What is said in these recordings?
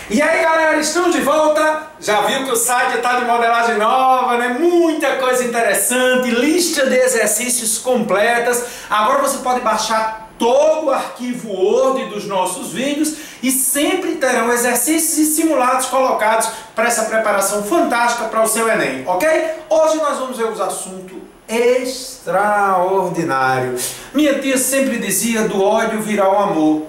E aí galera, estamos de volta. Já viu que o site está de modelagem nova, né? Muita coisa interessante, lista de exercícios completas. Agora você pode baixar todo o arquivo Word dos nossos vídeos e sempre terão exercícios e simulados colocados para essa preparação fantástica para o seu Enem, ok? Hoje nós vamos ver os assuntos extraordinários. Minha tia sempre dizia do ódio virar o amor.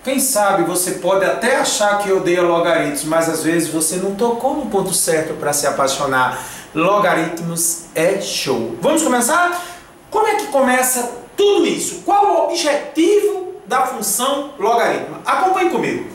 Quem sabe você pode até achar que odeia logaritmos, mas às vezes você não tocou no ponto certo para se apaixonar. Logaritmos é show. Vamos começar? Como é que começa tudo isso? Qual o objetivo da função logaritmo? Acompanhe comigo.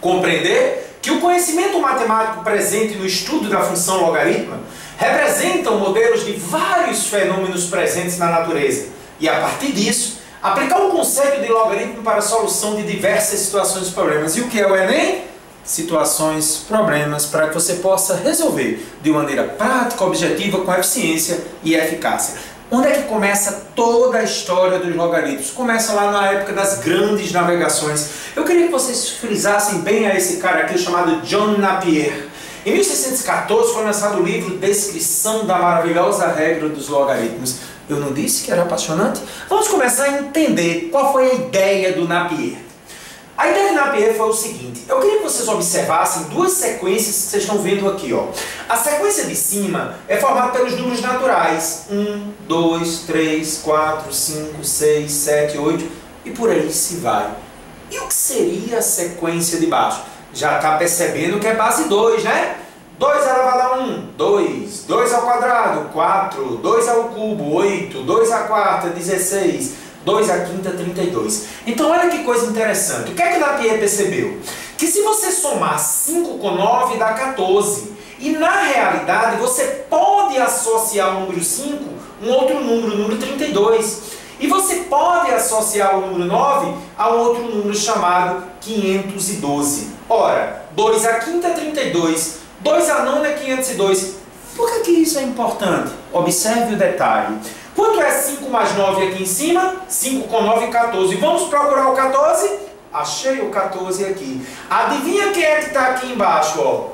Compreender que o conhecimento matemático presente no estudo da função logaritmo representam modelos de vários fenômenos presentes na natureza. E a partir disso, aplicar o conceito de logaritmo para a solução de diversas situações e problemas. E o que é o Enem? Situações, problemas, para que você possa resolver de maneira prática, objetiva, com eficiência e eficácia. Onde é que começa toda a história dos logaritmos? Começa lá na época das grandes navegações. Eu queria que vocês frisassem bem a esse cara aqui chamado John Napier. Em 1614 foi lançado o livro Descrição da Maravilhosa Regra dos Logaritmos. Eu não disse que era apaixonante? Vamos começar a entender qual foi a ideia do Napier. A ideia de Napier foi o seguinte: eu queria que vocês observassem duas sequências que vocês estão vendo aqui, ó. A sequência de cima é formada pelos números naturais. 1, 2, 3, 4, 5, 6, 7, 8 e por aí se vai. E o que seria a sequência de baixo? Já está percebendo que é base 2, né? 2 elevado a 1, 2, 2 ao quadrado, 4, 2 ao cubo, 8, 2 à quarta, 16, 2 à quinta, 32. Então olha que coisa interessante. O que é que Napier percebeu? Que se você somar 5 com 9 dá 14. E na realidade você pode associar o número 5 um outro número, o número 32. E você pode associar o número 9 a um outro número chamado 512. Ora, 2 à quinta é 32. 2 à nona é 502. Por que isso é importante? Observe o detalhe. Quanto é 5 mais 9 aqui em cima? 5 com 9, 14. Vamos procurar o 14? Achei o 14 aqui. Adivinha quem é que está aqui embaixo? Ó?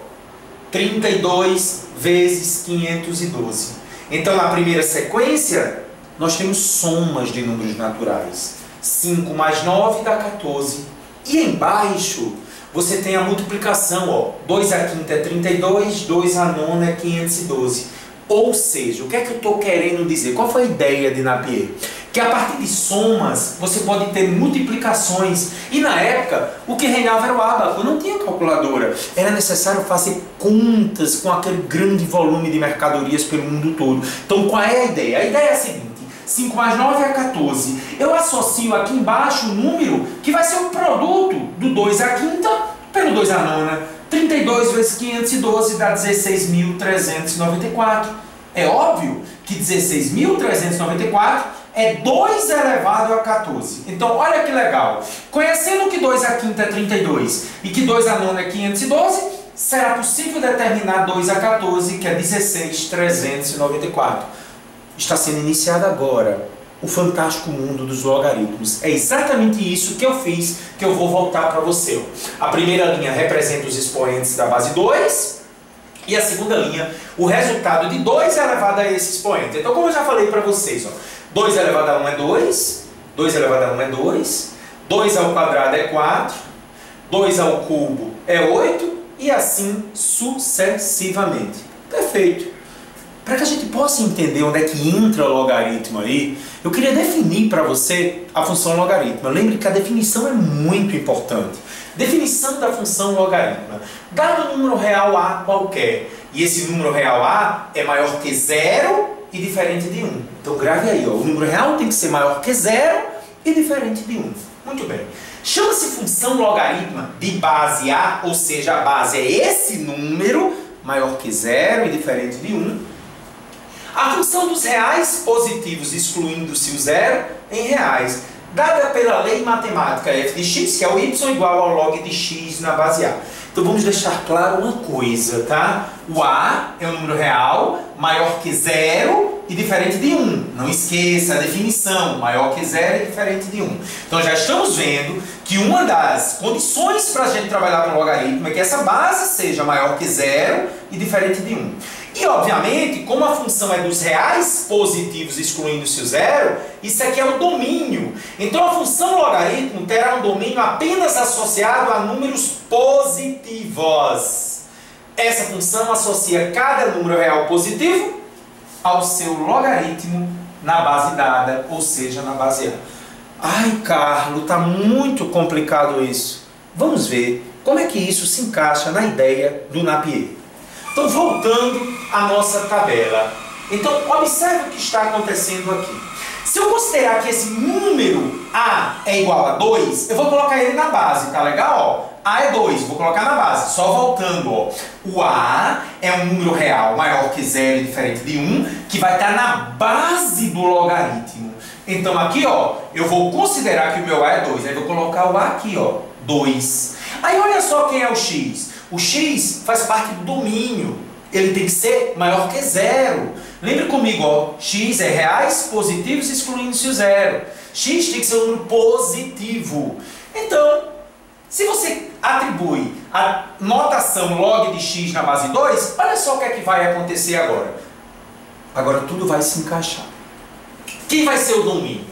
32 vezes 512. Então, na primeira sequência, nós temos somas de números naturais. 5 mais 9 dá 14. E embaixo você tem a multiplicação, ó. 2 à quinta é 32, 2 à nona é 512. Ou seja, o que é que eu estou querendo dizer? Qual foi a ideia de Napier? Que a partir de somas, você pode ter multiplicações. E na época, o que reinava era o ábaco, não tinha calculadora. Era necessário fazer contas com aquele grande volume de mercadorias pelo mundo todo. Então, qual é a ideia? A ideia é a seguinte: 5 mais 9 é 14. Eu associo aqui embaixo o número que vai ser o produto do 2 à quinta pelo 2 à nona. 32 vezes 512 dá 16.394. É óbvio que 16.394 é 2 elevado a 14. Então, olha que legal. Conhecendo que 2 à quinta é 32 e que 2 à nona é 512, será possível determinar 2 a 14, que é 16.394. Está sendo iniciado agora o fantástico mundo dos logaritmos. É exatamente isso que eu fiz, que eu vou voltar para você. A primeira linha representa os expoentes da base 2 e a segunda linha, o resultado de 2 elevado a esse expoente. Então, como eu já falei para vocês, ó, 2 elevado a 1 é 2, 2 elevado a 1 é 2, 2 ao quadrado é 4, 2 ao cubo é 8 e assim sucessivamente. Perfeito. Para que a gente possa entender onde é que entra o logaritmo aí, eu queria definir para você a função logaritmo. Lembre que a definição é muito importante. Definição da função logaritmo. Dado um número real A qualquer, e esse número real A é maior que 0 e diferente de 1. Então grave aí, ó, o número real tem que ser maior que 0 e diferente de 1. Muito bem. Chama-se função logaritmo de base A, ou seja, a base é esse número, maior que 0 e diferente de 1. A função dos reais positivos, excluindo-se o zero, em reais, dada pela lei matemática f de x, que é o y igual ao log de x na base A. Então vamos deixar claro uma coisa, tá? O A é um número real, maior que 0 e diferente de 1. Não esqueça a definição, maior que 0 e diferente de 1. Então já estamos vendo que uma das condições para a gente trabalhar com logaritmo é que essa base seja maior que zero e diferente de 1. E, obviamente, como a função é dos reais positivos excluindo-se o zero, isso aqui é o domínio. Então, a função logaritmo terá um domínio apenas associado a números positivos. Essa função associa cada número real positivo ao seu logaritmo na base dada, ou seja, na base A. Ai, Carlos, está muito complicado isso. Vamos ver como é que isso se encaixa na ideia do Napier. Então, voltando à nossa tabela. Então, observe o que está acontecendo aqui. Se eu considerar que esse número A é igual a 2, eu vou colocar ele na base, tá legal? Ó, A é 2, vou colocar na base. Só voltando, ó. O A é um número real maior que 0 e diferente de 1, que vai estar na base do logaritmo. Então aqui, ó, eu vou considerar que o meu A é 2. Aí vou colocar o A aqui, ó, 2. Aí olha só quem é o X. O X faz parte do domínio. Ele tem que ser maior que 0. Lembra comigo, ó, X é reais positivos excluindo-se o 0. X tem que ser um número positivo. Então, se você atribui a notação log de X na base 2, olha só o que é que vai acontecer agora. Agora tudo vai se encaixar. Quem vai ser o domínio?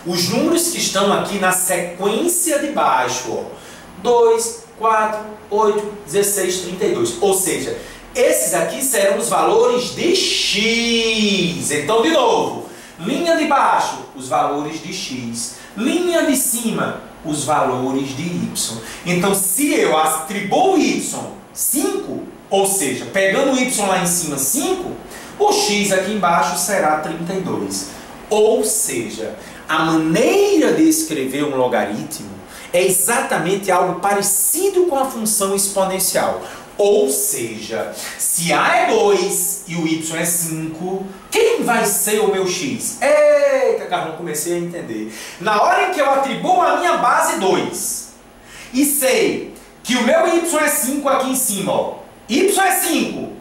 Os números que estão aqui na sequência de baixo, ó. 2, 4, 8, 16, 32. Ou seja, esses aqui serão os valores de X. Então, de novo, linha de baixo, os valores de X. Linha de cima, os valores de Y. Então, se eu atribuo Y 5, ou seja, pegando o Y lá em cima 5, o X aqui embaixo será 32. Ou seja, a maneira de escrever um logaritmo é exatamente algo parecido com a função exponencial. Ou seja, se A é 2 e o Y é 5, quem vai ser o meu X? Eita, Carlão, comecei a entender. Na hora em que eu atribuo a minha base 2 e sei que o meu Y é 5 aqui em cima, ó. Y é 5,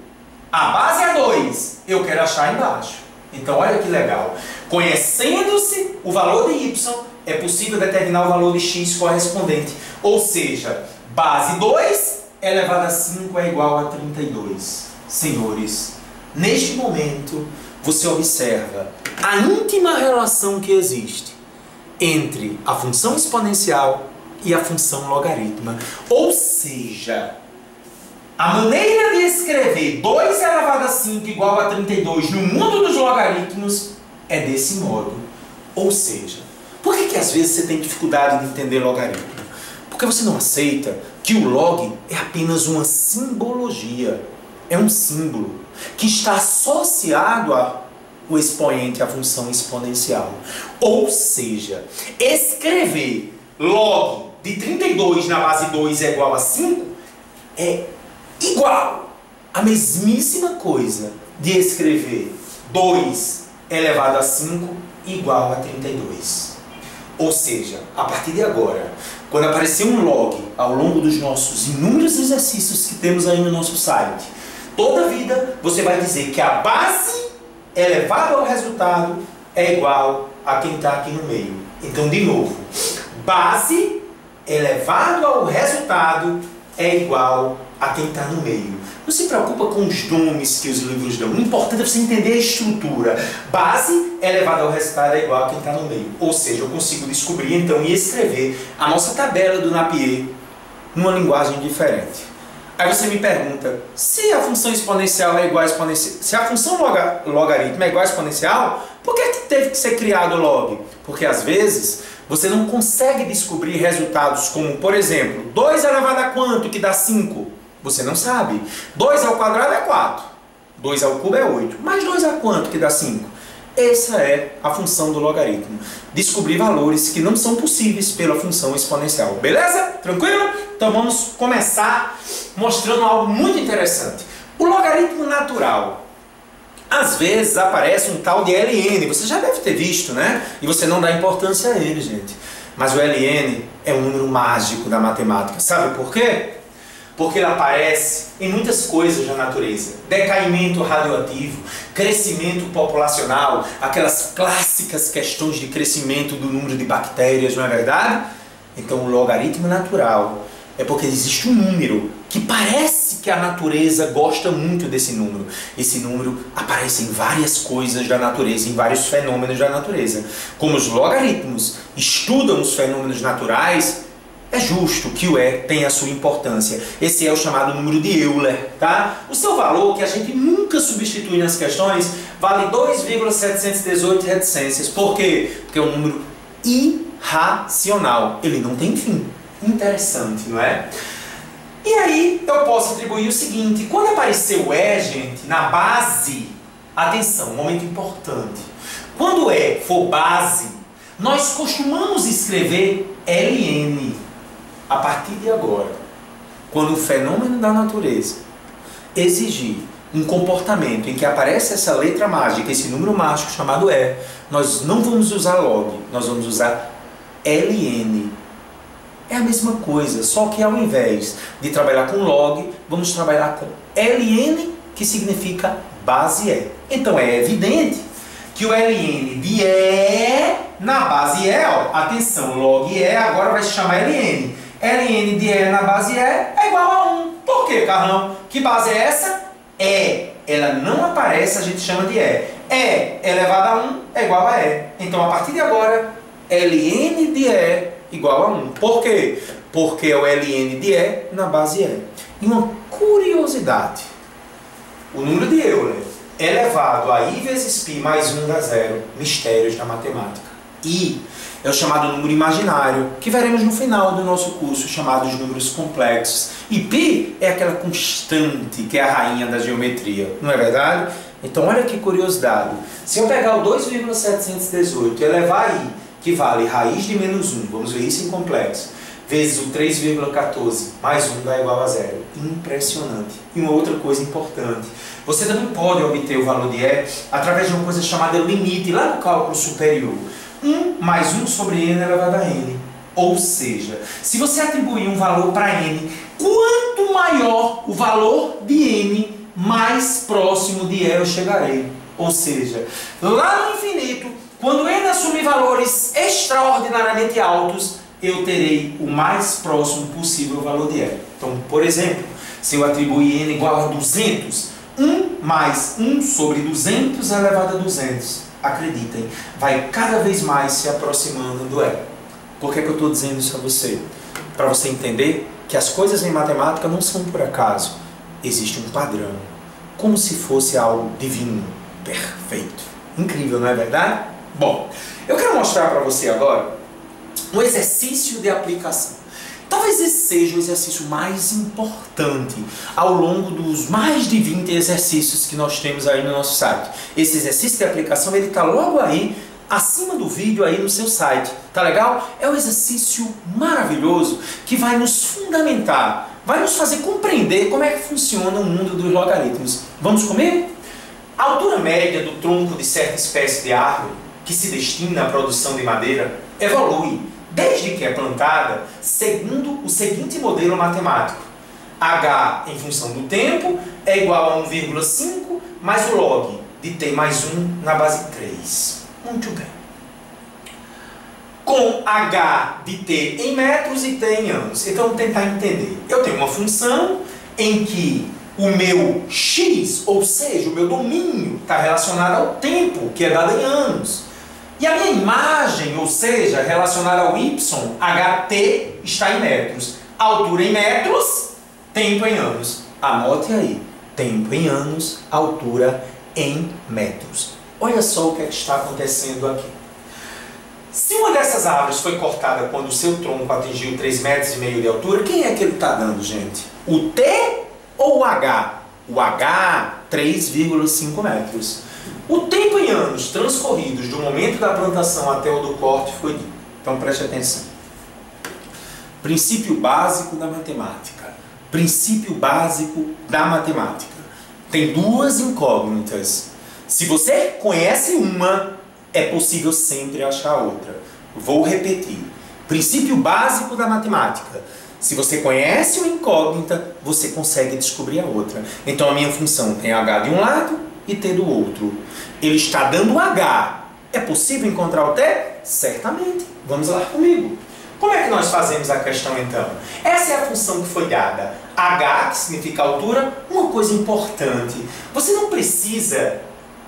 a base é 2, eu quero achar embaixo. Então, olha que legal. Conhecendo-se o valor de Y, é possível determinar o valor de X correspondente. Ou seja, base 2 elevado a 5 é igual a 32. Senhores, neste momento, você observa a íntima relação que existe entre a função exponencial e a função logarítmica. Ou seja, a maneira de escrever 2 elevado a 5 igual a 32 no mundo dos logaritmos é desse modo. Ou seja, por que às vezes você tem dificuldade de entender logaritmo? Porque você não aceita que o log é apenas uma simbologia. É um símbolo que está associado ao expoente, à função exponencial. Ou seja, escrever log de 32 na base 2 é igual a 5 é igual a mesmíssima coisa de escrever 2 elevado a 5 igual a 32. Ou seja, a partir de agora, quando aparecer um log ao longo dos nossos inúmeros exercícios que temos aí no nosso site, toda vida você vai dizer que a base elevada ao resultado é igual a quem está aqui no meio. Então, de novo, base elevado ao resultado é igual a quem está no meio. Não se preocupa com os nomes que os livros dão. O importante é você entender a estrutura. Base elevada ao resultado é igual a quem está no meio. Ou seja, eu consigo descobrir então e escrever a nossa tabela do Napier numa linguagem diferente. Aí você me pergunta, se a função exponencial é igual a exponencial, se a função logaritmo é igual a exponencial, por que teve que ser criado o log? Porque às vezes você não consegue descobrir resultados como, por exemplo, 2 elevado a quanto que dá 5? Você não sabe. 2 ao quadrado é 4. 2 ao cubo é 8. Mas 2 a quanto que dá 5? Essa é a função do logaritmo. Descobrir valores que não são possíveis pela função exponencial. Beleza? Tranquilo? Então vamos começar mostrando algo muito interessante. O logaritmo natural. Às vezes aparece um tal de ln. Você já deve ter visto, né? E você não dá importância a ele, gente. Mas o ln é um número mágico da matemática. Sabe por quê? Porque ele aparece em muitas coisas da natureza. Decaimento radioativo, crescimento populacional, aquelas clássicas questões de crescimento do número de bactérias, não é verdade? Então o logaritmo natural é porque existe um número que parece que a natureza gosta muito desse número. Esse número aparece em várias coisas da natureza, em vários fenômenos da natureza. Como os logaritmos estudam os fenômenos naturais, é justo que o E tenha a sua importância. Esse é o chamado número de Euler, tá? O seu valor, que a gente nunca substitui nas questões, vale 2,718 reticências. Por quê? Porque é um número irracional. Ele não tem fim. Interessante, não é? E aí eu posso atribuir o seguinte: quando aparecer o E, gente, na base, atenção, um momento importante. Quando o E for base, nós costumamos escrever Ln. A partir de agora, quando o fenômeno da natureza exigir um comportamento em que aparece essa letra mágica, esse número mágico chamado E, nós não vamos usar log, nós vamos usar Ln. É a mesma coisa, só que ao invés de trabalhar com log, vamos trabalhar com Ln, que significa base E. Então é evidente que o Ln de E na base E, ó, atenção, log E agora vai se chamar Ln. Ln de E na base E é igual a 1. Por quê, Carlão? Que base é essa? E. Ela não aparece, a gente chama de E. E elevado a 1 é igual a E. Então, a partir de agora, Ln de E igual a 1. Por quê? Porque é o Ln de E na base E. E uma curiosidade. O número de Euler elevado a I vezes π mais 1 dá zero. Mistérios da matemática. I é o chamado número imaginário, que veremos no final do nosso curso, chamado de números complexos. E π é aquela constante, que é a rainha da geometria, não é verdade? Então olha que curiosidade. Se eu pegar o 2,718 e elevar I, que vale raiz de menos 1, vamos ver isso em complexo, vezes o 3,14 mais 1 dá igual a zero. Impressionante. E uma outra coisa importante, você também pode obter o valor de E através de uma coisa chamada limite, lá no cálculo superior. 1 mais 1 sobre n elevado a n. Ou seja, se você atribuir um valor para n, quanto maior o valor de n, mais próximo de E eu chegarei. Ou seja, lá no infinito, quando n assumir valores extraordinariamente altos, eu terei o mais próximo possível valor de E. Então, por exemplo, se eu atribuir n igual a 200, 1 mais 1 sobre 200 elevado a 200, acreditem, vai cada vez mais se aproximando do E. Por que eu estou dizendo isso a você? Para você entender que as coisas em matemática não são por acaso. Existe um padrão, como se fosse algo divino, perfeito. Incrível, não é verdade? Bom, eu quero mostrar para você agora um exercício de aplicação. Talvez esse seja o exercício mais importante ao longo dos mais de 20 exercícios que nós temos aí no nosso site. Esse exercício de aplicação, ele está logo aí, acima do vídeo aí no seu site. Tá legal? É um exercício maravilhoso que vai nos fundamentar, vai nos fazer compreender como é que funciona o mundo dos logaritmos. Vamos comigo? A altura média do tronco de certa espécie de árvore que se destina à produção de madeira evolui desde que é plantada, segundo o seguinte modelo matemático. H em função do tempo é igual a 1,5 mais o log de t mais 1 na base 3. Muito bem. Com H de t em metros e t em anos. Então, vamos tentar entender. Eu tenho uma função em que o meu x, ou seja, o meu domínio, está relacionado ao tempo, que é dado em anos. E a minha imagem, ou seja, relacionada ao y, ht, está em metros. Altura em metros, tempo em anos. Anote aí, tempo em anos, altura em metros. Olha só o que está acontecendo aqui. Se uma dessas árvores foi cortada quando o seu tronco atingiu 3,5 metros de altura, quem é que ele está dando, gente? O T ou o H? O H, 3,5 metros. O tempo em anos transcorridos do momento da plantação até o do corte foi dito. Então preste atenção. Princípio básico da matemática. Princípio básico da matemática. Tem duas incógnitas. Se você conhece uma, é possível sempre achar outra. Vou repetir. Princípio básico da matemática. Se você conhece uma incógnita, você consegue descobrir a outra. Então a minha função tem H de um lado e T do outro. Ele está dando H. É possível encontrar o T? Certamente. Vamos lá comigo. Como é que nós fazemos a questão então? Essa é a função que foi dada. H, que significa altura, uma coisa importante. Você não precisa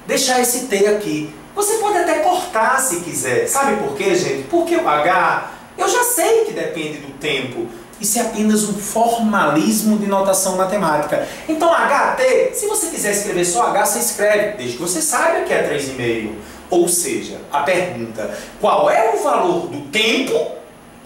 deixar esse T aqui. Você pode até cortar se quiser. Sabe por quê, gente? Porque o H, eu já sei que depende do tempo. Isso é apenas um formalismo de notação matemática. Então, HT, se você quiser escrever só H, você escreve, desde que você saiba que é 3,5. Ou seja, a pergunta, qual é o valor do tempo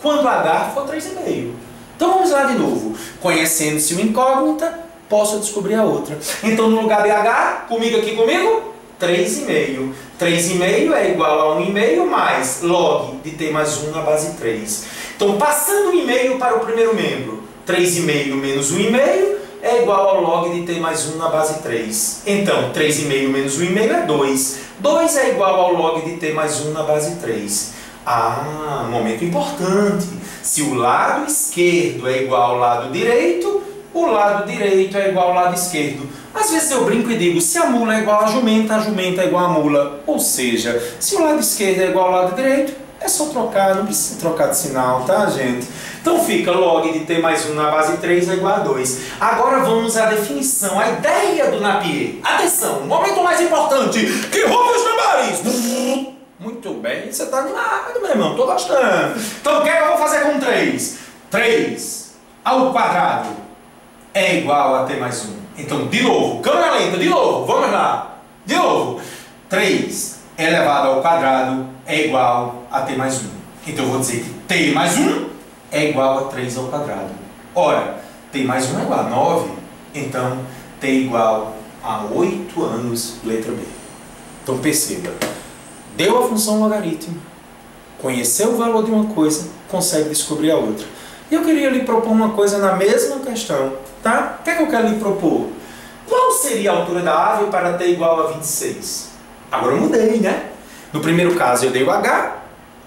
quando H for 3,5? Então vamos lá de novo. Conhecendo-se uma incógnita, posso descobrir a outra. Então, no lugar de H, comigo aqui comigo, 3,5. 3,5 é igual a 1,5 mais log de t mais 1 na base 3. Então, passando 1,5 para o primeiro membro, 3,5 menos 1,5 é igual ao log de t mais 1 na base 3. Então, 3,5 menos 1,5 é 2. 2 é igual ao log de t mais 1 na base 3. Ah, momento importante. Se o lado esquerdo é igual ao lado direito, o lado direito é igual ao lado esquerdo. Às vezes eu brinco e digo, se a mula é igual a jumenta é igual a mula. Ou seja, se o lado esquerdo é igual ao lado direito, é só trocar, não precisa trocar de sinal, tá, gente? Então fica log de t mais 1 na base 3 é igual a 2. Agora vamos à definição, a ideia do Napier. Atenção, o momento mais importante, que rufe os tambores! Muito bem, você tá animado, meu irmão, tô gostando. Então o que é que eu vou fazer com 3? 3 ao quadrado é igual a t mais 1. Então, de novo, câmera lenta, de novo, vamos lá. De novo, 3 elevado ao quadrado é igual a t mais 1. Então eu vou dizer que t mais 1 é igual a 3 ao quadrado. Ora, t mais 1 é igual a 9, então t é igual a 8 anos, letra B. Então perceba, deu a função logaritmo, conheceu o valor de uma coisa, consegue descobrir a outra. E eu queria lhe propor uma coisa na mesma questão, tá? O que é que eu quero lhe propor? Qual seria a altura da árvore para t igual a 26? Agora eu mudei, né? No primeiro caso eu dei o H,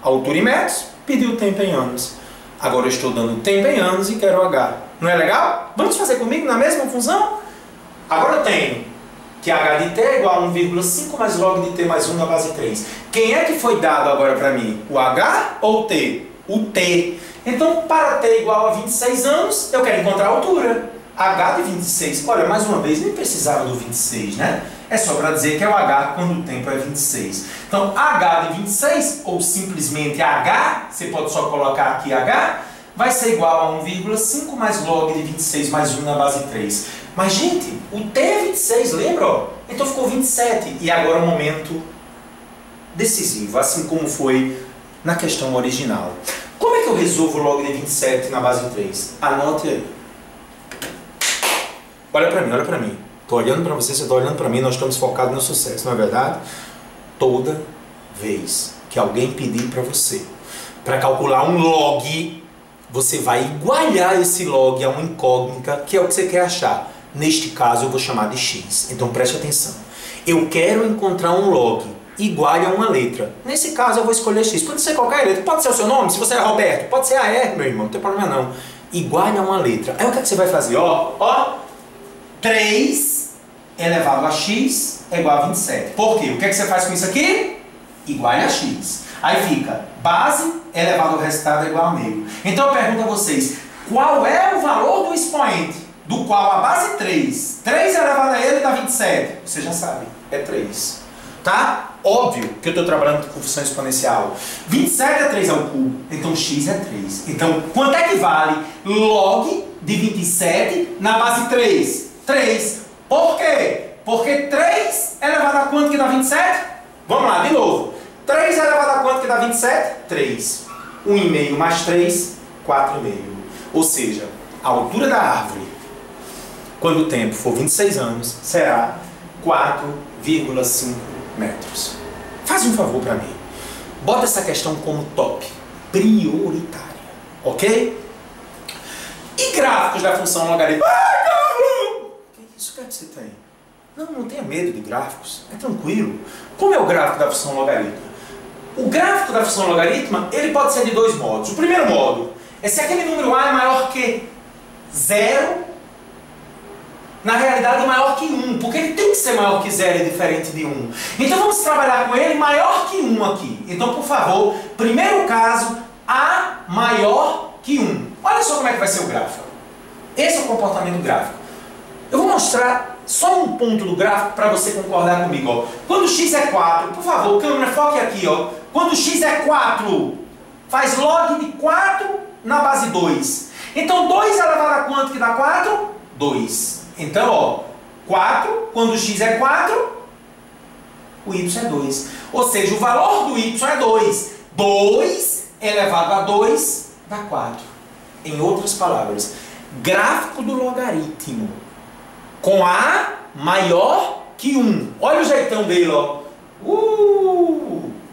a altura em metros, pedi o tempo em anos. Agora eu estou dando o tempo em anos e quero o H. Não é legal? Vamos fazer comigo na mesma função? Agora eu tenho que H de t é igual a 1,5 mais log de t mais 1 na base 3. Quem é que foi dado agora para mim? O H ou o t? O t. Então, para t igual a 26 anos, eu quero encontrar a altura. H de 26. Olha, mais uma vez, nem precisava do 26, né? É só para dizer que é o H quando o tempo é 26. Então, H de 26, ou simplesmente H, você pode só colocar aqui H, vai ser igual a 1,5 mais log de 26 mais 1 na base 3. Mas, gente, o t é 26, lembra? Então ficou 27. E agora o momento decisivo, assim como foi na questão original. Como é que eu resolvo o log de 27 na base 3? Anote aí. Olha para mim, olha para mim. Estou olhando para você, você está olhando para mim, nós estamos focados no sucesso, não é verdade? Toda vez que alguém pedir para você para calcular um log, você vai igualar esse log a uma incógnita, que é o que você quer achar. Neste caso eu vou chamar de x. Então preste atenção. Eu quero encontrar um log igual a uma letra. Nesse caso eu vou escolher x. Pode ser qualquer letra. Pode ser o seu nome, se você é Roberto. Pode ser a R, meu irmão. Não tem problema não. Igual a uma letra. Aí o que é que você vai fazer? Ó. 3 elevado a x é igual a 27. Por quê? O que é que você faz com isso aqui? Igual a x. Aí fica base elevado ao resultado é igual a meio. Então eu pergunto a vocês, qual é o valor do expoente do qual a base 3 elevado a ele dá 27? Você já sabe, é 3. Tá? Óbvio que eu estou trabalhando com função exponencial. 27 é 3 ao cubo, então x é 3. Então, quanto é que vale log de 27 na base 3? 3. Por quê? Porque 3 elevado a quanto que dá 27? Vamos lá, de novo. 3 elevado a quanto que dá 27? 3. 1,5 mais 3, 4,5. Ou seja, a altura da árvore, quando o tempo for 26 anos, será 4,5 metros. Faz um favor para mim. Bota essa questão como top, prioritária, ok? E gráficos da função logaritmo? Ah, Carlos! Que isso que você tem? Não tenha medo de gráficos, é tranquilo. Como é o gráfico da função logaritmo? O gráfico da função logaritma, ele pode ser de dois modos. O primeiro modo é se aquele número A é maior que 0, na realidade maior que 1, porque ele tem que ser maior que 0 e diferente de 1. Então vamos trabalhar com ele maior que 1 aqui. Então, por favor, primeiro caso, A maior que 1. Olha só como é que vai ser o gráfico. Esse é o comportamento gráfico. Eu vou mostrar só um ponto do gráfico para você concordar comigo. Ó. Quando x é 4, por favor, câmera, foque aqui. Ó. Quando x é 4, faz log de 4 na base 2. Então 2 elevado a quanto que dá 4? 2. Então, ó, 4, quando x é 4, o y é 2. Ou seja, o valor do y é 2. 2 elevado a 2 dá 4. Em outras palavras, gráfico do logaritmo com a maior que 1. Olha o jeitão dele, ó.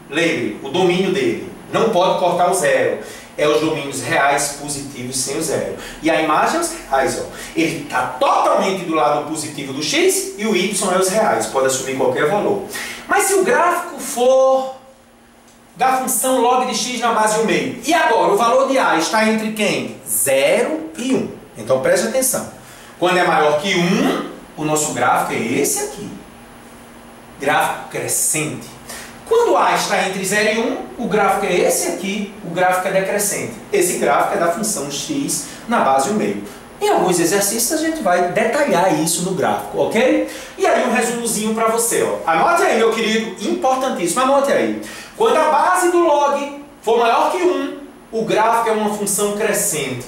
Lembre, o domínio dele. Não pode cortar o zero. É os domínios reais positivos sem o zero. E a imagem é os reais, ó. Ele está totalmente do lado positivo do x e o y é os reais. Pode assumir qualquer valor. Mas se o gráfico for da função log de x na base 1/2, e agora o valor de a está entre quem? 0 e 1. Então preste atenção. Quando é maior que 1, o nosso gráfico é esse aqui. Gráfico crescente. Quando a está entre 0 e 1, o gráfico é esse aqui, o gráfico é decrescente. Esse gráfico é da função x na base 1/2. Em alguns exercícios a gente vai detalhar isso no gráfico, ok? E aí um resumozinho para você, ó. Anote aí, meu querido, importantíssimo, anote aí. Quando a base do log for maior que 1, o gráfico é uma função crescente.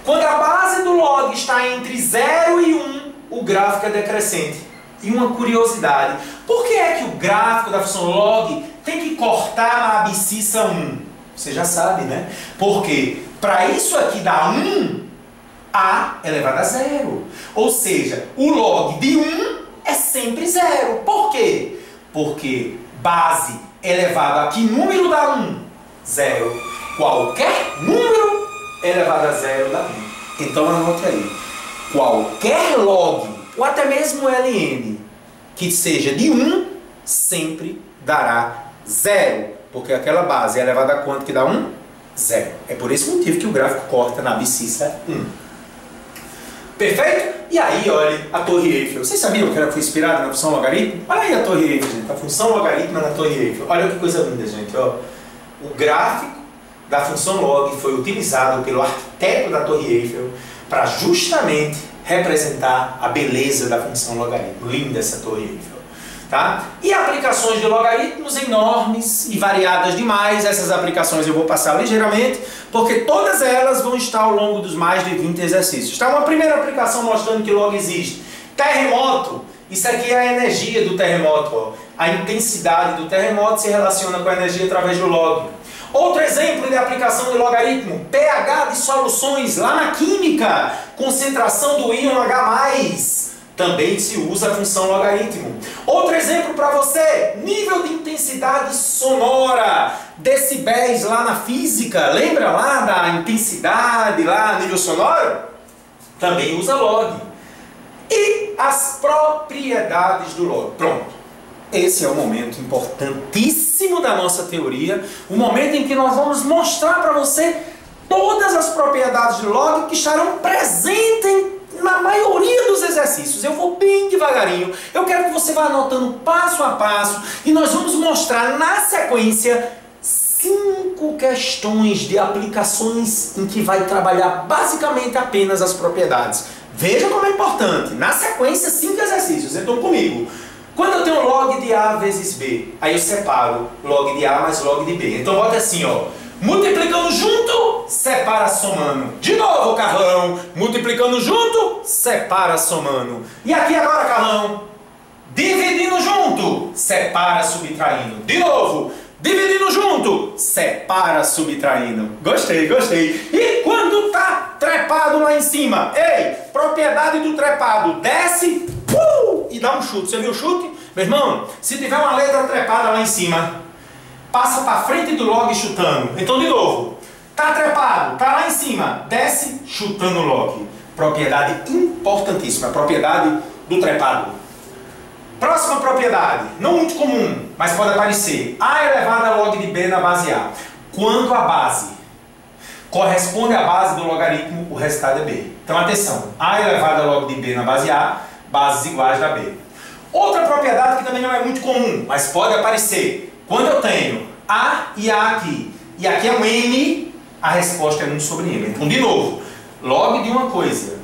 Quando a base do log está entre 0 e 1, o gráfico é decrescente. E uma curiosidade, por que é que o gráfico da função log tem que cortar na abscissa 1? Você já sabe, né? Porque para isso aqui dar 1, a elevado a 0. Ou seja, o log de 1 é sempre 0. Por quê? Porque base elevado a que número dá 1? 0. Qualquer número elevado a 0 dá 1. Então anote aí. Qualquer log, ou até mesmo ln, que seja de 1, sempre dará 0. Porque aquela base é elevada a quanto que dá 1? 0. É por esse motivo que o gráfico corta na abscissa 1. Perfeito? E aí, olha, a Torre Eiffel. Vocês sabiam que ela foi inspirada na função logaritmo? Olha aí a Torre Eiffel, gente. A função logaritmo na Torre Eiffel. Olha que coisa linda, gente. Ó. O gráfico da função log foi utilizado pelo arquiteto da Torre Eiffel para justamente representar a beleza da função logaritmo. Linda essa Torre Eiffel. Tá? E aplicações de logaritmos enormes e variadas demais. Essas aplicações eu vou passar ligeiramente, porque todas elas vão estar ao longo dos mais de 20 exercícios. Tá? Uma primeira aplicação mostrando que log existe. Terremoto. Isso aqui é a energia do terremoto. Ó. A intensidade do terremoto se relaciona com a energia através do log. Outro exemplo de aplicação de logaritmo, pH de soluções lá na química, concentração do íon H+, também se usa a função logaritmo. Outro exemplo para você, nível de intensidade sonora, decibéis lá na física, lembra lá da intensidade lá, nível sonoro? Também usa log. E as propriedades do log, pronto. Esse é o momento importantíssimo da nossa teoria, o momento em que nós vamos mostrar para você todas as propriedades do log que estarão presentes na maioria dos exercícios. Eu vou bem devagarinho, eu quero que você vá anotando passo a passo e nós vamos mostrar na sequência 5 questões de aplicações em que vai trabalhar basicamente apenas as propriedades. Veja como é importante, na sequência 5 exercícios, então comigo. Quando eu tenho log de A vezes B, aí eu separo log de A mais log de B. Então bota assim, ó. Multiplicando junto, separa somando. De novo, Carlão. Multiplicando junto, separa somando. E aqui agora, Carlão. Dividindo junto, separa subtraindo. De novo. Dividindo junto, separa subtraindo. Gostei, gostei. E quando tá trepado lá em cima? Ei, propriedade do trepado. Desce, e dá um chute. Você viu o chute? Meu irmão, se tiver uma letra trepada lá em cima, passa para frente do log chutando. Então, de novo. Tá trepado, tá lá em cima. Desce, chutando o log. Propriedade importantíssima. Propriedade do trepado. Próxima propriedade, não muito comum, mas pode aparecer. A elevado a log de B na base A. Quando a base corresponde à base do logaritmo, o resultado é B. Então atenção, A elevado a log de B na base A, bases iguais da B. Outra propriedade que também não é muito comum, mas pode aparecer. Quando eu tenho A e A aqui, e aqui é um N, A resposta é 1 sobre m. Então, de novo, log de uma coisa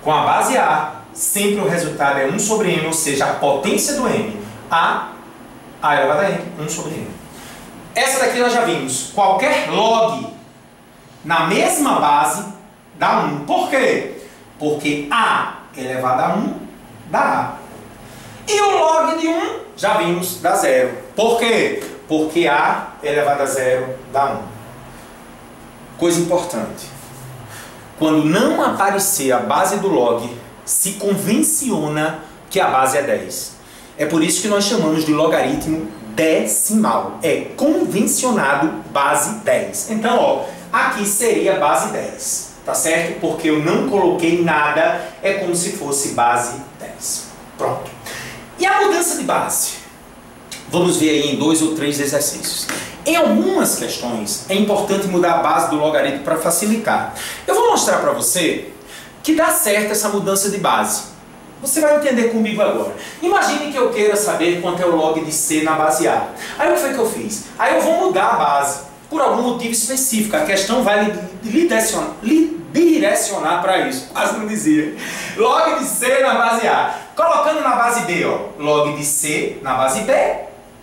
com a base A, sempre o resultado é 1 sobre m, ou seja, a potência do m, a elevado a n, 1 sobre m. Essa daqui nós já vimos. Qualquer log na mesma base dá 1. Por quê? Porque a elevado a 1 dá a. E o log de 1, já vimos, dá 0. Por quê? Porque a elevado a 0 dá 1. Coisa importante. Quando não aparecer a base do log, se convenciona que a base é 10. É por isso que nós chamamos de logaritmo decimal. É convencionado base 10. Então, ó, aqui seria base 10. Tá certo? Porque eu não coloquei nada, é como se fosse base 10. Pronto. E a mudança de base? Vamos ver aí em 2 ou 3 exercícios. Em algumas questões, é importante mudar a base do logaritmo para facilitar. Eu vou mostrar para você que dá certo essa mudança de base. Você vai entender comigo agora. Imagine que eu queira saber quanto é o log de C na base A. Aí o que foi que eu fiz? Aí eu vou mudar a base por algum motivo específico. A questão vai lhe direcionar para isso. Quase não dizia. Log de C na base A. Colocando na base B, ó, log de C na base B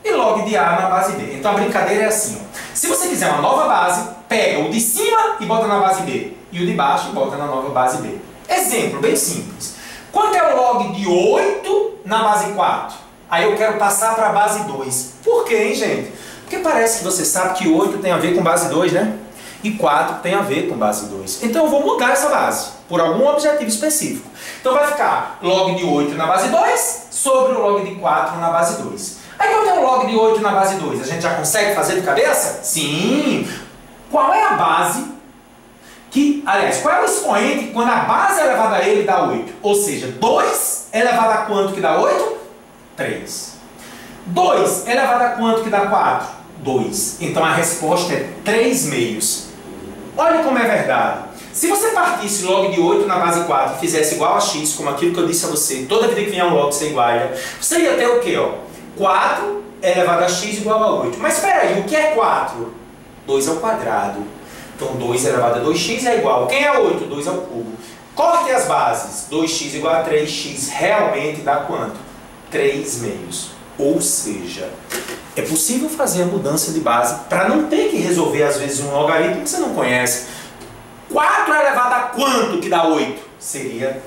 e log de A na base B. Então a brincadeira é assim, ó. Se você quiser uma nova base, pega o de cima e bota na base B. E o de baixo e bota na nova base B. Exemplo bem simples. Quanto é o log de 8 na base 4? Aí eu quero passar para a base 2. Por quê, hein, gente? Porque parece que você sabe que 8 tem a ver com base 2, né? E 4 tem a ver com base 2. Então eu vou mudar essa base, por algum objetivo específico. Então vai ficar log de 8 na base 2 sobre o log de 4 na base 2. Aí quanto é o log de 8 na base 2? A gente já consegue fazer de cabeça? Sim! Qual é a base aliás, qual é o expoente que quando a base é elevada a ele dá 8? Ou seja, 2 elevado a quanto que dá 8? 3. 2 elevado a quanto que dá 4? 2. Então a resposta é 3 meios. Olha como é verdade. Se você partisse log de 8 na base 4 e fizesse igual a x, como aquilo que eu disse a você, toda vida que vier um log você iguala, você ia ter o quê? 4 elevado a x igual a 8. Mas espera aí, o que é 4? 2 ao quadrado. Então 2 elevado a 2x é igual. Quem é 8? 2 ao cubo. Corte as bases. 2x igual a 3x realmente dá quanto? 3 meios. Ou seja, é possível fazer a mudança de base para não ter que resolver às vezes um logaritmo que você não conhece. 4 elevado a quanto que dá 8? Seria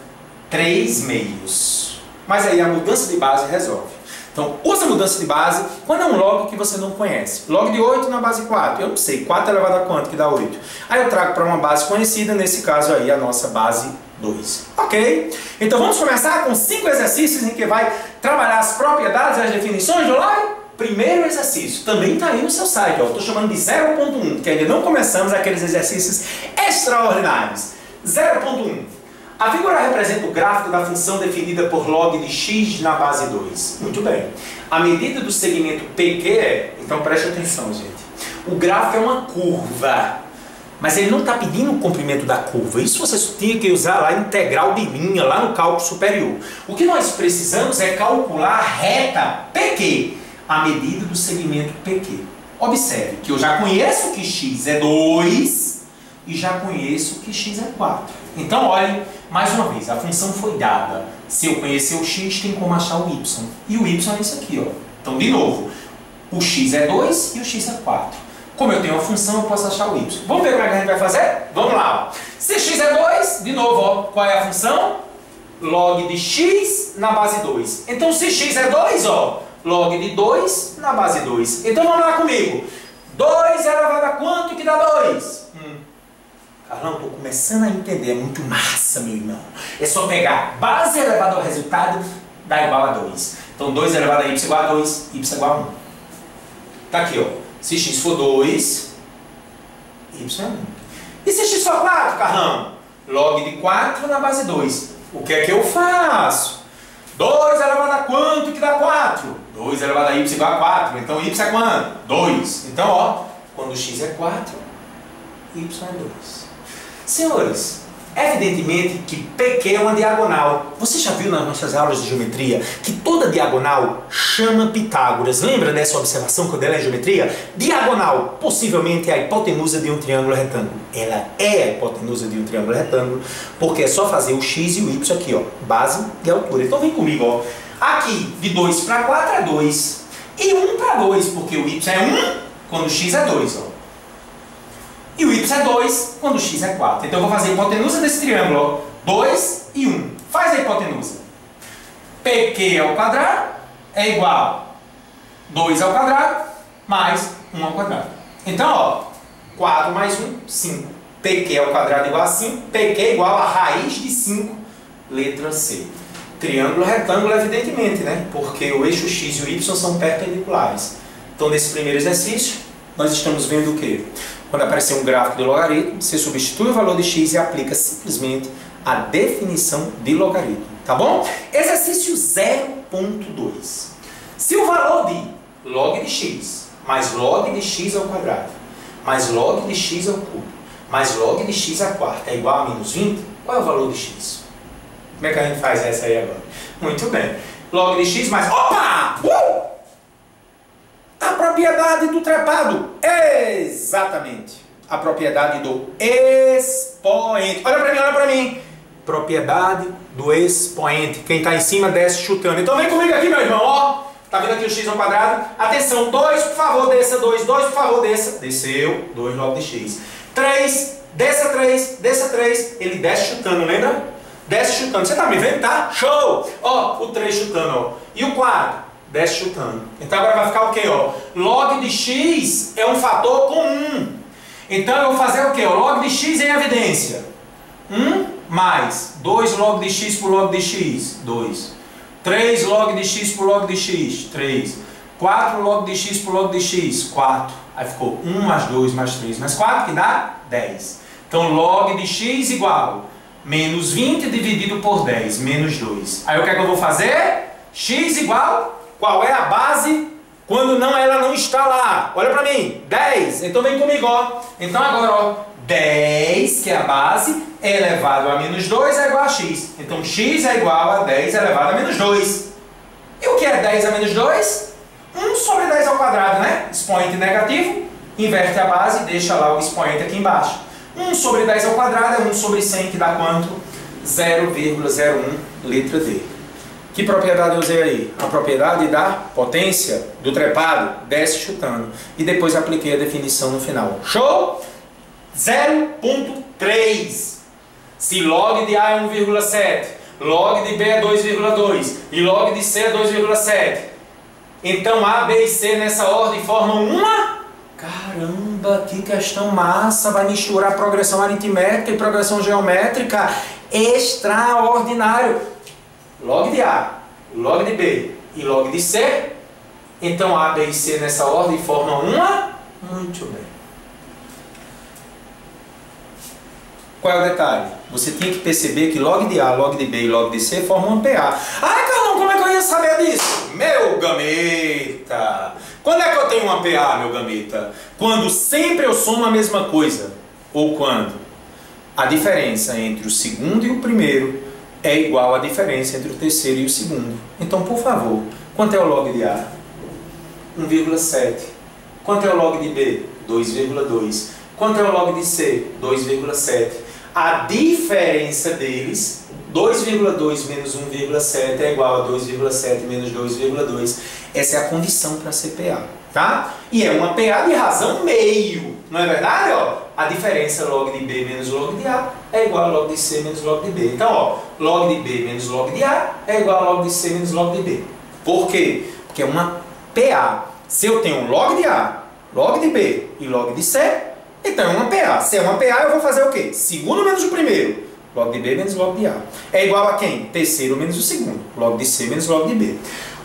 3 meios. Mas aí a mudança de base resolve. Então, usa a mudança de base quando é um log que você não conhece. Log de 8 na base 4. Eu não sei, 4 elevado a quanto que dá 8? Aí eu trago para uma base conhecida, nesse caso aí a nossa base 2. Ok? Então vamos começar com 5 exercícios em que vai trabalhar as propriedades e as definições do log. Primeiro exercício, também está aí no seu site. Estou chamando de 0.1, que ainda não começamos aqueles exercícios extraordinários. 0.1. A figura representa o gráfico da função definida por log de x na base 2. Muito bem. A medida do segmento PQ é... Então preste atenção, gente. O gráfico é uma curva, mas ele não está pedindo o comprimento da curva. Isso você tinha que usar lá integral de linha, lá no cálculo superior. O que nós precisamos é calcular a reta PQ, a medida do segmento PQ. Observe que eu já conheço que x é 2 e já conheço que x é 4. Então, olhe, mais uma vez, a função foi dada. Se eu conhecer o x, tem como achar o y. E o y é isso aqui, ó. Então, de novo, o x é 2 e o x é 4. Como eu tenho a função, eu posso achar o y. Vamos ver como é que a gente vai fazer? Vamos lá. Ó. Se x é 2, de novo, ó, qual é a função? Log de x na base 2. Então, se x é 2, ó, log de 2 na base 2. Então, vamos lá comigo. 2 elevado a quanto que dá 2? Carlão, estou começando a entender, é muito massa, meu irmão. É só pegar base elevada ao resultado, dá igual a 2. Então 2 elevado a y igual a 2, y igual a 1. Tá aqui, ó. Se x for 2, y é 1. E se x for 4, Carlão? Log de 4 na base 2. O que é que eu faço? 2 elevado a quanto que dá 4? 2 elevado a y igual a 4. Então y é quanto? 2. Então, ó, quando x é 4, y é 2. Senhores, Evidentemente que PQ é uma diagonal. Você já viu nas nossas aulas de geometria que toda diagonal chama Pitágoras? Lembra dessa observação quando ela é em geometria? Diagonal, possivelmente é a hipotenusa de um triângulo retângulo. Ela é a hipotenusa de um triângulo retângulo, porque é só fazer o x e o y aqui, ó, base e altura. Então vem comigo, ó. Aqui, de 2 para 4 é 2. E 1 para 2, porque o y é 1 quando o x é 2, ó. E o y é 2 quando o x é 4. Então eu vou fazer a hipotenusa desse triângulo, ó. 2 e 1. Faz a hipotenusa. PQ ao quadrado é igual a 2 ao quadrado mais 1 ao quadrado. Então, ó, 4 mais 1, 5. PQ ao quadrado igual a 5. PQ é igual a raiz de 5, letra C. Triângulo retângulo, evidentemente, né? Porque o eixo x e o y são perpendiculares. Então, nesse primeiro exercício, nós estamos vendo o quê? Quando aparecer um gráfico de logaritmo, você substitui o valor de x e aplica simplesmente a definição de logaritmo. Tá bom? Exercício 0.2. Se o valor de log de x mais log de x ao quadrado mais log de x ao cubo mais log de x à quarta é igual a menos 20, qual é o valor de x? Como é que a gente faz essa aí agora? Muito bem. Log de x mais... Opa! A propriedade do trepado. Exatamente. A propriedade do expoente. Olha para mim, olha para mim. Propriedade do expoente. Quem está em cima desce chutando. Então vem comigo aqui, meu irmão. Ó, tá vendo aqui o x ao quadrado? Atenção, 2, por favor, desça. 2, 2, por favor, desça. Desceu. 2 log de x. 3, desça 3, desça 3. Ele desce chutando, lembra? Desce chutando. Você tá me vendo, tá? Show! Ó, o 3 chutando, ó. E o 4? Desce chutando. Então agora vai ficar o quê, ó? Log de x é um fator comum. Então eu vou fazer o quê? O log de x em evidência. 1 mais 2 log de x por log de x, 2. 3 log de x por log de x, 3. 4 log de x por log de x, 4. Aí ficou 1 mais 2 mais 3 mais 4, que dá 10. Então log de x igual menos 20 dividido por 10, menos 2. Aí o que é que eu vou fazer? X igual... Qual é a base quando ela não está lá? Olha para mim, 10. Então vem comigo, ó. Então agora, ó, 10, que é a base, elevado a menos 2 é igual a x. Então x é igual a 10 elevado a menos 2. E o que é 10 a menos 2? 1 sobre 10 ao quadrado, né? Expoente negativo, inverte a base e deixa lá o expoente aqui embaixo. 1 sobre 10 ao quadrado é 1 sobre 100, que dá quanto? 0,01, letra D. Que propriedade eu usei aí? A propriedade da potência do trepado, desce chutando. E depois apliquei a definição no final. Show? 0.3. Se log de A é 1,7, log de B é 2,2 e log de C é 2,7. Então A, B e C nessa ordem formam uma... Caramba, que questão massa! Vai misturar progressão aritmética e progressão geométrica. Extraordinário! Log de A, log de B e log de C. Então A, B e C nessa ordem formam uma. Muito bem. Qual é o detalhe? Você tinha que perceber que log de A, log de B e log de C formam um PA. Ah, Carlão, como é que eu ia saber disso? Meu gameta! Quando é que eu tenho uma PA, meu gameta? Quando sempre eu somo a mesma coisa. Ou quando a diferença entre o segundo e o primeiro é igual à diferença entre o terceiro e o segundo. Então, por favor, quanto é o log de A? 1,7. Quanto é o log de B? 2,2. Quanto é o log de C? 2,7. A diferença deles, 2,2 menos 1,7 é igual a 2,7 menos 2,2. Essa é a condição para ser PA, tá? E é uma PA de razão meio, não é verdade? Ó, a diferença log de B menos log de A é igual a log de C menos log de B. Então, ó, log de B menos log de A é igual a log de C menos log de B. Por quê? Porque é uma PA. Se eu tenho log de A, log de B e log de C, então é uma PA. Se é uma PA, eu vou fazer o quê? Segundo menos o primeiro. Log de B menos log de A. É igual a quem? Terceiro menos o segundo. Log de C menos log de B.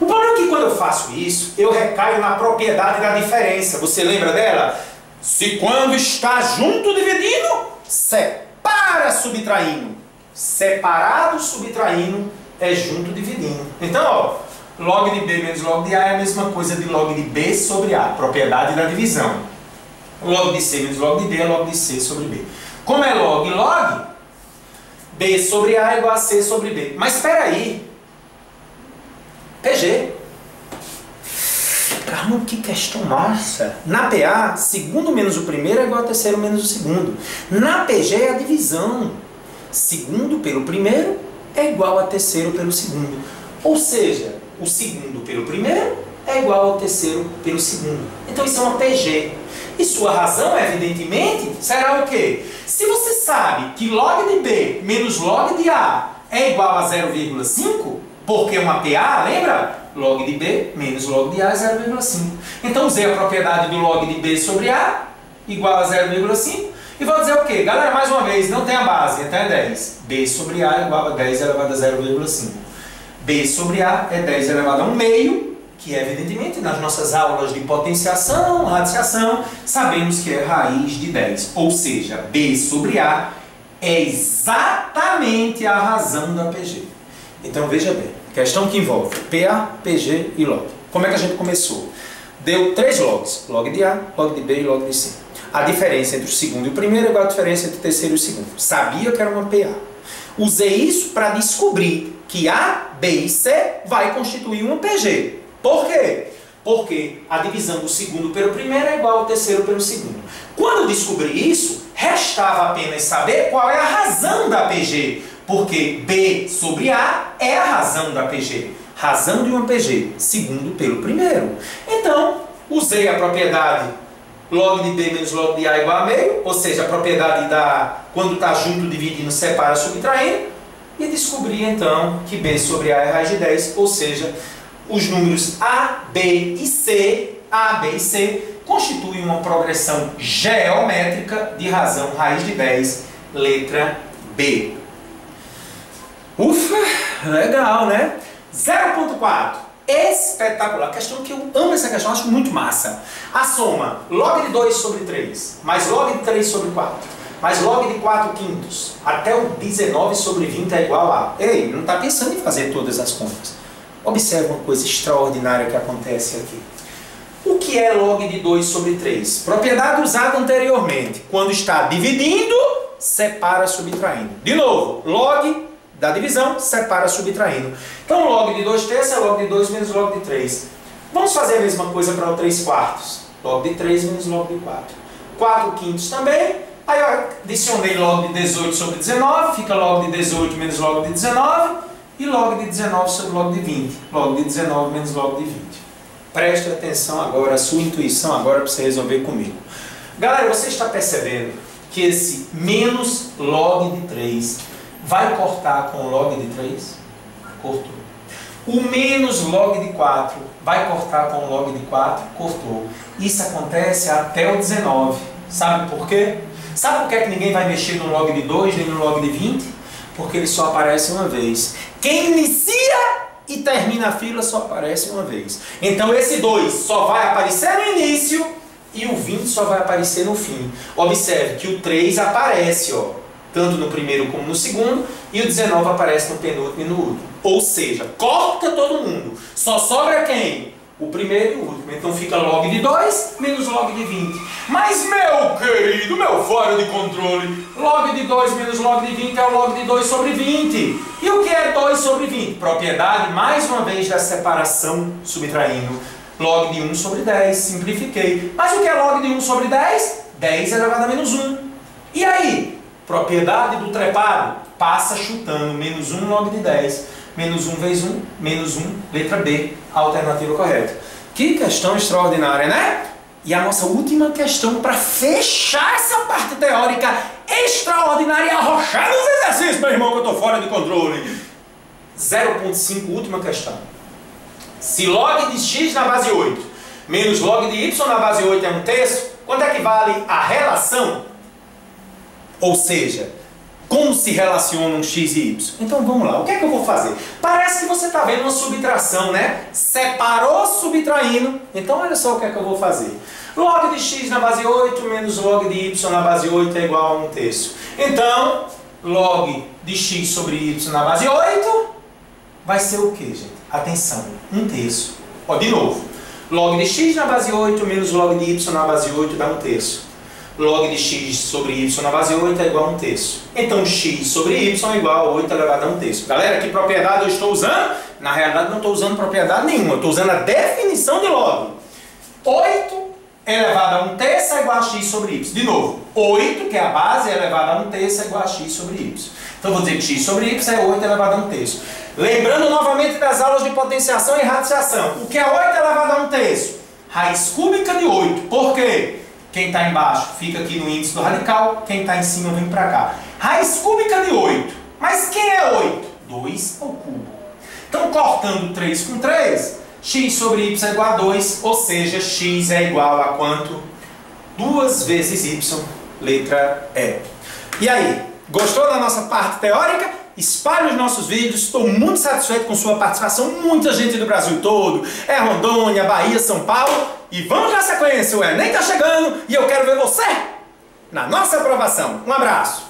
O problema é que quando eu faço isso, eu recaio na propriedade da diferença. Você lembra dela? Se quando está junto dividindo, separa subtraindo. Separado subtraindo é junto dividindo. Então, ó, log de B menos log de A é a mesma coisa de log de B sobre A. Propriedade da divisão. Log de C menos log de D é log de C sobre B. Como é log e log, B sobre A é igual a C sobre B. Mas espera aí. PG. Caramba, que questão massa. Na PA, segundo menos o primeiro é igual a terceiro menos o segundo. Na PG é a divisão. Segundo pelo primeiro é igual a terceiro pelo segundo. Ou seja, o segundo pelo primeiro é igual ao terceiro pelo segundo. Então isso é uma PG. E sua razão, evidentemente, será o quê? Se você sabe que log de B menos log de A é igual a 0,5, porque é uma PA, lembra? Log de B menos log de A é 0,5. Então usei a propriedade do log de B sobre A igual a 0,5. E vou dizer o quê? Galera, mais uma vez, não tem a base, então é 10. B sobre A é igual a 10 elevado a 0,5. B sobre A é 10 elevado a 1 meio, que evidentemente nas nossas aulas de potenciação, radiciação, sabemos que é raiz de 10. Ou seja, B sobre A é exatamente a razão da PG. Então veja bem, questão que envolve PA, PG e log. Como é que a gente começou? Deu 3 logs, log de A, log de B e log de C. A diferença entre o segundo e o primeiro é igual a diferença entre o terceiro e o segundo. Sabia que era uma PA. Usei isso para descobrir que A, B e C vai constituir uma PG. Por quê? Porque a divisão do segundo pelo primeiro é igual ao terceiro pelo segundo. Quando descobri isso, restava apenas saber qual é a razão da PG. Porque B sobre A é a razão da PG. Razão de uma PG, segundo pelo primeiro. Então, usei a propriedade log de B menos log de A igual a meio, ou seja, a propriedade da quando está junto, dividindo, separa, subtraindo, e descobri então que B sobre A é raiz de 10, ou seja, os números A, B e C, A, B e C, constituem uma progressão geométrica de razão raiz de 10, letra B. Ufa, legal, né? 0.4. Espetacular. Questão que eu amo essa questão, acho muito massa. A soma log de 2 sobre 3, mais log de 3 sobre 4, mais log de 4 quintos, até o 19 sobre 20 é igual a... Ei, não está pensando em fazer todas as contas. Observe uma coisa extraordinária que acontece aqui. O que é log de 2 sobre 3? Propriedade usada anteriormente. Quando está dividindo, separa subtraindo. De novo, log da divisão, separa subtraindo. Então, log de 2 terços é log de 2 menos log de 3. Vamos fazer a mesma coisa para o 3 quartos. Log de 3 menos log de 4. 4 quintos também. Aí eu adicionei log de 18 sobre 19, fica log de 18 menos log de 19. E log de 19 sobre log de 20. Log de 19 menos log de 20. Preste atenção agora, a sua intuição agora para você resolver comigo. Galera, você está percebendo que esse menos log de 3... vai cortar com log de 3? Cortou. O menos log de 4 vai cortar com log de 4? Cortou. Isso acontece até o 19. Sabe por quê? Sabe por que ninguém vai mexer no log de 2 nem no log de 20? Porque ele só aparece uma vez. Quem inicia e termina a fila só aparece uma vez. Então esse 2 só vai aparecer no início e o 20 só vai aparecer no fim. Observe que o 3 aparece, ó, tanto no primeiro como no segundo, e o 19 aparece no penúltimo e no último. Ou seja, corta todo mundo. Só sobra quem? O primeiro e o último. Então fica log de 2 menos log de 20. Mas, meu querido, meu fora de controle, log de 2 menos log de 20 é o log de 2 sobre 20. E o que é 2 sobre 20? Propriedade, mais uma vez, da separação subtraindo. Log de 1 sobre 10, simplifiquei. Mas o que é log de 1 sobre 10? 10 elevado a menos 1. E aí? Propriedade do trepado, passa chutando menos 1 log de 10, menos 1 vezes 1, menos 1, letra B, a alternativa correta. Que questão extraordinária, né? E a nossa última questão para fechar essa parte teórica extraordinária e arrochar nos exercícios, meu irmão, que eu estou fora de controle. 0.5, última questão. Se log de x na base 8 menos log de y na base 8 é 1/3, quanto é que vale a relação? Ou seja, como se relacionam x e y? Então vamos lá, o que é que eu vou fazer? Parece que você está vendo uma subtração, né? Separou subtraindo, então olha só o que é que eu vou fazer. Log de x na base 8 menos log de y na base 8 é igual a 1/3. Então, log de x sobre y na base 8 vai ser o que, gente? Atenção, 1/3. Ó, de novo, log de x na base 8 menos log de y na base 8 dá 1/3. log de x sobre y na base 8 é igual a 1/3. Então x sobre y é igual a 8 elevado a 1/3. Galera, que propriedade eu estou usando? Na realidade não estou usando propriedade nenhuma, eu estou usando a definição de log. 8 elevado a 1/3 é igual a x sobre y. De novo, 8, que é a base, elevado a 1/3 é igual a x sobre y. Então vou dizer que x sobre y é 8 elevado a 1/3. Lembrando novamente das aulas de potenciação e radiciação. O que é 8 elevado a 1/3? Raiz cúbica de 8. Por quê? Quem está embaixo fica aqui no índice do radical, quem está em cima vem para cá. Raiz cúbica de 8. Mas quem é 8? 2 ao cubo. Então, cortando 3 com 3, x sobre y é igual a 2, ou seja, x é igual a quanto? 2 vezes y, letra E. E aí, gostou da nossa parte teórica? Espalhe os nossos vídeos, estou muito satisfeito com sua participação, muita gente do Brasil todo, Rondônia, Bahia, São Paulo, e vamos na sequência, o Enem está chegando e eu quero ver você na nossa aprovação. Um abraço!